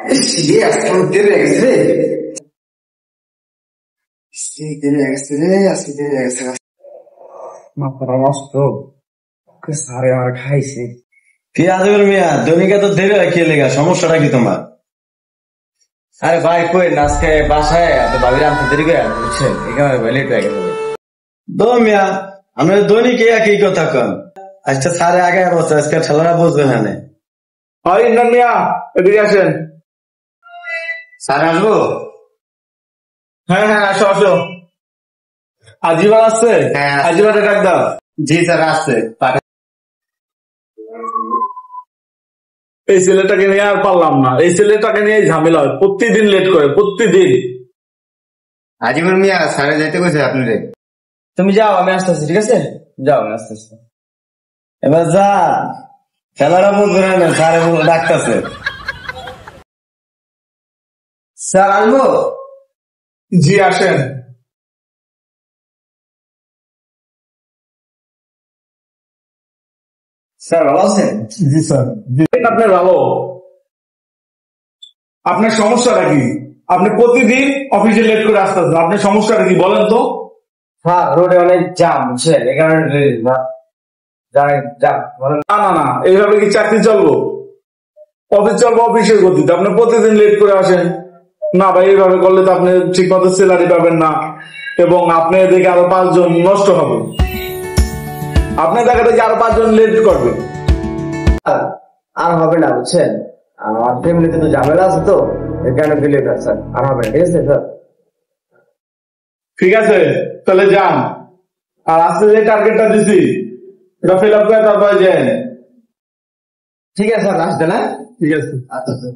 আজকে দেরি হয়ে গেছে রে, দেরি হয়ে গেছে রে, আজকে দেরি হয়ে গেছে। মাথাটা নষ্ট, সারে আমার খাইছে। কি আজগর মিয়া, দৈনিকা তো দেরি হয়, কি লেগা, সমস্যাটা কি তোমার? আরে ভাই কই আজকে বাসায় ভাবির আনতে দেরি করে বুঝছেন, এখানে লেট হয়ে গেছে। দো মিয়া, আমরা দৈনিক একই কথা কন। আজকে সাড়ে আগে বসে, আজকে ছেলেরা বুঝবে না। হয় ইমরান মিয়া, এদিকে আসেন। স্যার আসবো? হ্যাঁ হ্যাঁ, আসো আসো। আজিবার আসছে? হ্যাঁ। আজিবারে ডাক দাও। জি স্যার আসছে। এই ছেলেটাকে নিয়ে আর পারলাম না, এই ছেলেটাকে নিয়ে ঝামেলা হয়, প্রতিদিন লেট করে, প্রতিদিন। আজিবুর মিয়া স্যারে যেতে কইছে আপনি রে। তুমি যাও, আমি আসতেছি, ঠিক আছে? যাও, আমি আসতেছি। এবার যা, খেলাটা বুঝবে না, সারে ডাকতেছে। স্যার আসবো? জি আসেন। স্যার ভালো আছেন? জি স্যার। আপনার ভালো, আপনার সমস্যাটা কি? আপনি প্রতিদিন অফিসে লেট করে আসতেছেন, আপনার সমস্যাটা কি বলেন তো? স্যার রোডে অনেক জাম, বুঝছেন, এই কারণে না না না, এইভাবে কি চাকরি চলবো? অফিস চলবো অফিসের গতিতে, আপনি প্রতিদিন লেট করে আসেন। না ভাই, এইভাবে করলে তো আপনি ঠিক মতো স্যালারি পাবেন না, এবং আপনি দেখে আরো 5 জন নষ্ট হবে। আপনি দেখা দেখে আরো 5 জন লেট করবে। আর হবে না, বুঝছেন, আমার ফ্যামিলিতে তো ঝামেলা আছে, তো এই কারণে দিলে স্যার আর হবে না, ঠিক আছে স্যার? ঠিক আছে, তাহলে যান। আর আজকে যে টার্গেটটা দিছি এটা ফিল আপ করে তারপরে যান। ঠিক আছে স্যার, আসতে না? ঠিক আছে। আচ্ছা স্যার।